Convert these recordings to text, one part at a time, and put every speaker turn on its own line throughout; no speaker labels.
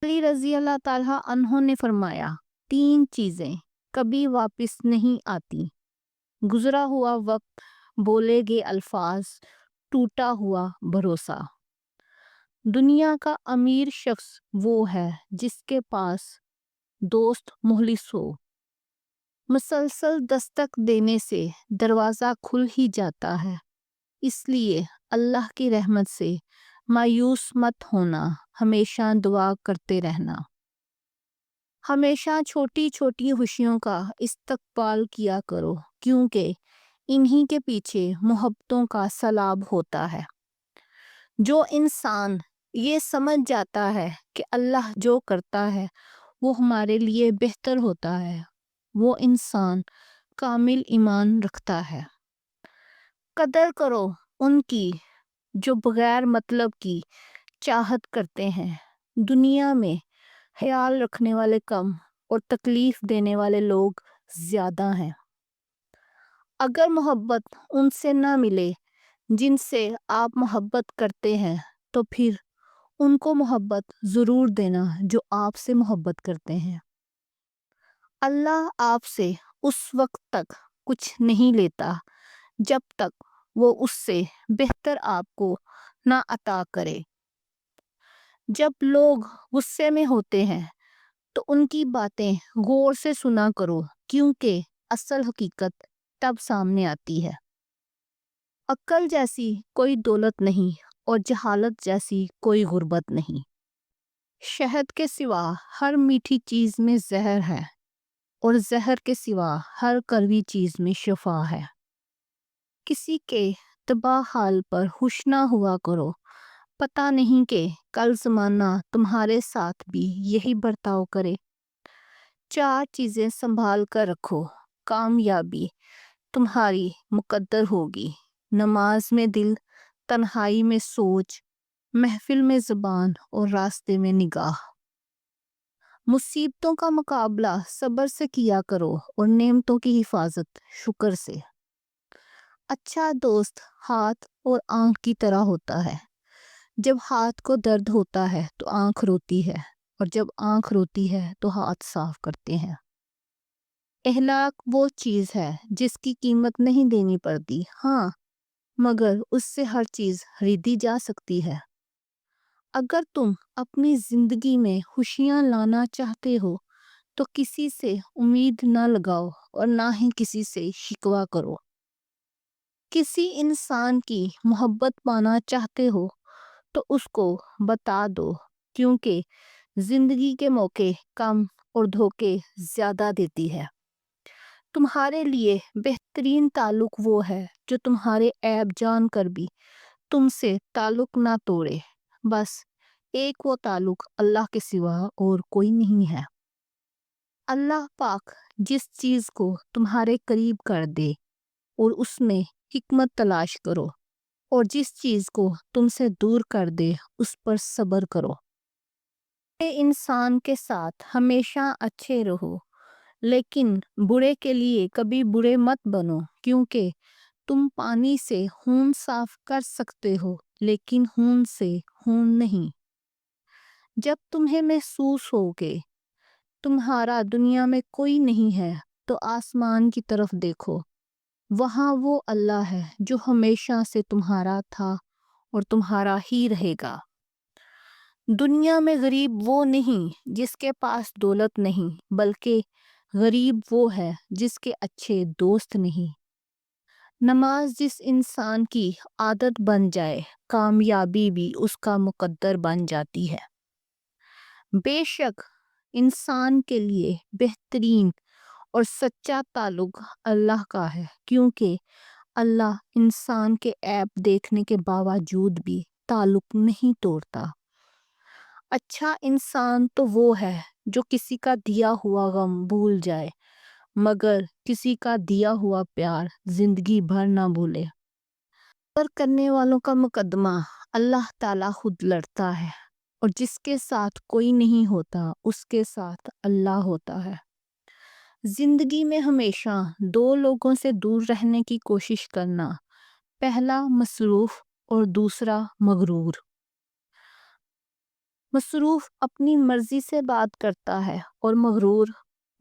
علی رضی اللہ تعالیٰ عنہ نے فرمایا، 3 چیزیں کبھی واپس نہیں آتی: گزرا ہوا وقت، بولے گئے الفاظ، ٹوٹا ہوا بھروسہ۔ دنیا کا امیر شخص وہ ہے جس کے پاس دوست مخلص ہو۔ مسلسل دستک دینے سے دروازہ کھل ہی جاتا ہے، اس لیے اللہ کی رحمت سے مایوس مت ہونا، ہمیشہ دعا کرتے رہنا۔ ہمیشہ چھوٹی چھوٹی خوشیوں کا استقبال کیا کرو، کیونکہ انہی کے پیچھے محبتوں کا سیلاب ہوتا ہے۔ جو انسان یہ سمجھ جاتا ہے کہ اللہ جو کرتا ہے وہ ہمارے لیے بہتر ہوتا ہے، وہ انسان کامل ایمان رکھتا ہے۔ قدر کرو ان کی جو بغیر مطلب کی چاہت کرتے ہیں۔ دنیا میں خیال رکھنے والے کم اور تکلیف دینے والے لوگ زیادہ ہیں۔ اگر محبت ان سے نہ ملے جن سے آپ محبت کرتے ہیں تو پھر ان کو محبت ضرور دینا جو آپ سے محبت کرتے ہیں۔ اللہ آپ سے اس وقت تک کچھ نہیں لیتا جب تک وہ اس سے بہتر آپ کو نہ عطا کرے۔ جب لوگ غصے میں ہوتے ہیں تو ان کی باتیں غور سے سنا کرو، کیونکہ اصل حقیقت تب سامنے آتی ہے۔ عقل جیسی کوئی دولت نہیں اور جہالت جیسی کوئی غربت نہیں۔ شہد کے سوا ہر میٹھی چیز میں زہر ہے، اور زہر کے سوا ہر کڑوی چیز میں شفا ہے۔ کسی کے تباہ حال پر خوش نہ ہوا کرو، پتہ نہیں کہ کل زمانہ تمہارے ساتھ بھی یہی برتاؤ کرے۔ 4 چیزیں سنبھال کر رکھو، کامیابی تمہاری مقدر ہوگی: نماز میں دل، تنہائی میں سوچ، محفل میں زبان اور راستے میں نگاہ۔ مصیبتوں کا مقابلہ صبر سے کیا کرو اور نعمتوں کی حفاظت شکر سے۔ اچھا دوست ہاتھ اور آنکھ کی طرح ہوتا ہے۔ جب ہاتھ کو درد ہوتا ہے تو آنکھ روتی ہے، اور جب آنکھ روتی ہے تو ہاتھ صاف کرتے ہیں۔ اخلاق وہ چیز ہے جس کی قیمت نہیں دینی پڑتی، ہاں مگر اس سے ہر چیز خریدی جا سکتی ہے۔ اگر تم اپنی زندگی میں خوشیاں لانا چاہتے ہو تو کسی سے امید نہ لگاؤ اور نہ ہی کسی سے شکوہ کرو۔ کسی انسان کی محبت پانا چاہتے ہو تو اس کو بتا دو، کیونکہ زندگی کے موقع کم اور دھوکے زیادہ دیتی ہے۔ تمہارے لیے بہترین تعلق وہ ہے جو تمہارے عیب جان کر بھی تم سے تعلق نہ توڑے۔ بس ایک وہ تعلق اللہ کے سوا اور کوئی نہیں ہے۔ اللہ پاک جس چیز کو تمہارے قریب کر دے اور اس میں حکمت تلاش کرو، اور جس چیز کو تم سے دور کر دے اس پر صبر کرو۔ اے انسان کے ساتھ ہمیشہ اچھے رہو، لیکن برے کے لیے کبھی برے مت بنو، کیونکہ تم پانی سے خون صاف کر سکتے ہو لیکن خون سے خون نہیں۔ جب تمہیں محسوس ہو کہ تمہارا دنیا میں کوئی نہیں ہے تو آسمان کی طرف دیکھو، وہاں وہ اللہ ہے جو ہمیشہ سے تمہارا تھا اور تمہارا ہی رہے گا۔ دنیا میں غریب وہ نہیں جس کے پاس دولت نہیں، بلکہ غریب وہ ہے جس کے اچھے دوست نہیں۔ نماز جس انسان کی عادت بن جائے، کامیابی بھی اس کا مقدر بن جاتی ہے۔ بے شک انسان کے لیے بہترین اور سچا تعلق اللہ کا ہے، کیونکہ اللہ انسان کے عیب دیکھنے کے باوجود بھی تعلق نہیں توڑتا۔ اچھا انسان تو وہ ہے جو کسی کا دیا ہوا غم بھول جائے، مگر کسی کا دیا ہوا پیار زندگی بھر نہ بھولے۔ صبر کرنے والوں کا مقدمہ اللہ تعالیٰ خود لڑتا ہے، اور جس کے ساتھ کوئی نہیں ہوتا اس کے ساتھ اللہ ہوتا ہے۔ زندگی میں ہمیشہ 2 لوگوں سے دور رہنے کی کوشش کرنا، پہلا مصروف اور دوسرا مغرور۔ مصروف اپنی مرضی سے بات کرتا ہے اور مغرور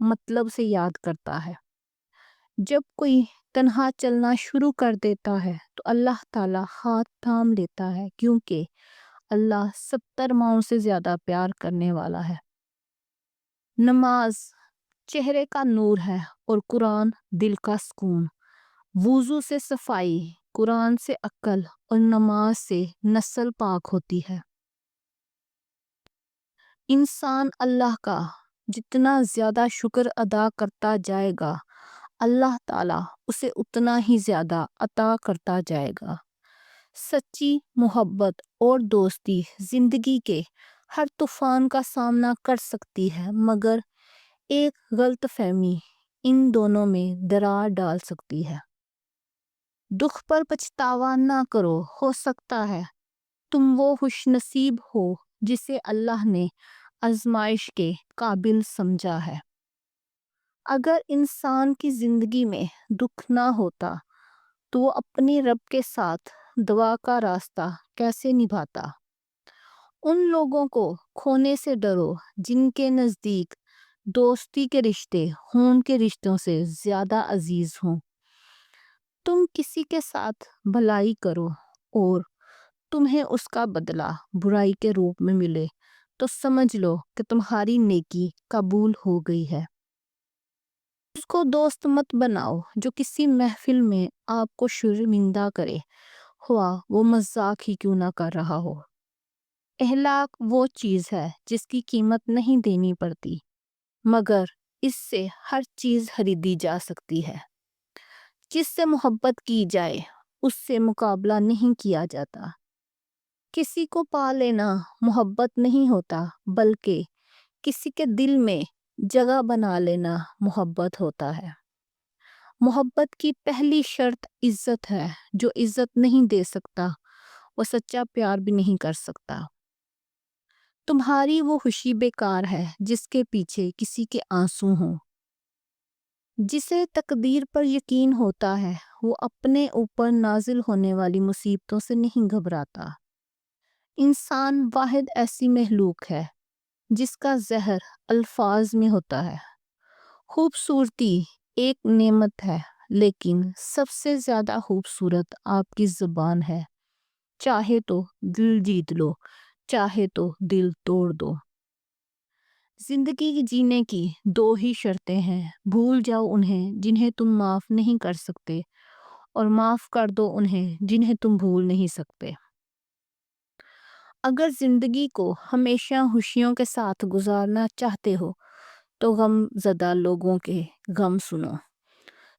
مطلب سے یاد کرتا ہے۔ جب کوئی تنہا چلنا شروع کر دیتا ہے تو اللہ تعالیٰ ہاتھ تھام لیتا ہے، کیونکہ اللہ 70 ماؤں سے زیادہ پیار کرنے والا ہے۔ نماز چہرے کا نور ہے اور قرآن دل کا سکون۔ وضو سے صفائی، قرآن سے عقل اور نماز سے نسل پاک ہوتی ہے۔ انسان اللہ کا جتنا زیادہ شکر ادا کرتا جائے گا، اللہ تعالیٰ اسے اتنا ہی زیادہ عطا کرتا جائے گا۔ سچی محبت اور دوستی زندگی کے ہر طوفان کا سامنا کر سکتی ہے، مگر ایک غلط فہمی ان دونوں میں درار ڈال سکتی ہے۔ دکھ پر پچھتاوا نہ کرو، ہو سکتا ہے تم وہ خوش نصیب ہو جسے اللہ نے آزمائش کے قابل سمجھا ہے۔ اگر انسان کی زندگی میں دکھ نہ ہوتا تو وہ اپنے رب کے ساتھ دعا کا راستہ کیسے نبھاتا؟ ان لوگوں کو کھونے سے ڈرو جن کے نزدیک دوستی کے رشتے خون کے رشتوں سے زیادہ عزیز ہوں۔ تم کسی کے ساتھ بھلائی کرو اور تمہیں اس کا بدلہ برائی کے روپ میں ملے تو سمجھ لو کہ تمہاری نیکی قبول ہو گئی ہے۔ اس کو دوست مت بناؤ جو کسی محفل میں آپ کو شرمندہ کرے، ہوا وہ مذاق ہی کیوں نہ کر رہا ہو۔ اخلاق وہ چیز ہے جس کی قیمت نہیں دینی پڑتی، مگر اس سے ہر چیز خریدی جا سکتی ہے۔ جس سے محبت کی جائے اس سے مقابلہ نہیں کیا جاتا۔ کسی کو پا لینا محبت نہیں ہوتا، بلکہ کسی کے دل میں جگہ بنا لینا محبت ہوتا ہے۔ محبت کی پہلی شرط عزت ہے۔ جو عزت نہیں دے سکتا وہ سچا پیار بھی نہیں کر سکتا۔ تمہاری وہ خوشی بیکار ہے جس کے پیچھے کسی کے آنسو ہوں۔ جسے تقدیر پر یقین ہوتا ہے وہ اپنے اوپر نازل ہونے والی مصیبتوں سے نہیں گھبراتا۔ انسان واحد ایسی مخلوق ہے جس کا زہر الفاظ میں ہوتا ہے۔ خوبصورتی ایک نعمت ہے، لیکن سب سے زیادہ خوبصورت آپ کی زبان ہے۔ چاہے تو دل جیت لو، چاہے تو دل توڑ دو۔ زندگی جینے کی دو ہی شرطیں ہیں، بھول جاؤ انہیں جنہیں تم معاف نہیں کر سکتے، اور معاف کر دو انہیں جنہیں تم بھول نہیں سکتے۔ اگر زندگی کو ہمیشہ خوشیوں کے ساتھ گزارنا چاہتے ہو تو غم زدہ لوگوں کے غم سنو۔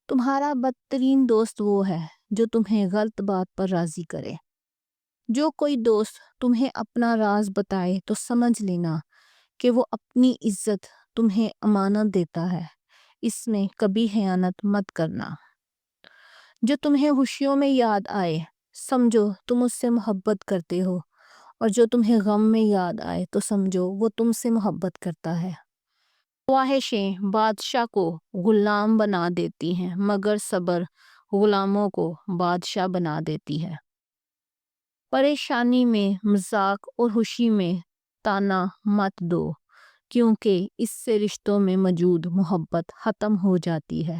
تمہارا بدترین دوست وہ ہے جو تمہیں غلط بات پر راضی کرے۔ جو کوئی دوست تمہیں اپنا راز بتائے تو سمجھ لینا کہ وہ اپنی عزت تمہیں امانت دیتا ہے، اس میں کبھی خیانت مت کرنا۔ جو تمہیں خوشیوں میں یاد آئے سمجھو تم اس سے محبت کرتے ہو، اور جو تمہیں غم میں یاد آئے تو سمجھو وہ تم سے محبت کرتا ہے۔ خواہشیں بادشاہ کو غلام بنا دیتی ہیں، مگر صبر غلاموں کو بادشاہ بنا دیتی ہے۔ پریشانی میں مذاق اور خوشی میں تانا مت دو، کیونکہ اس سے رشتوں میں موجود محبت ختم ہو جاتی ہے۔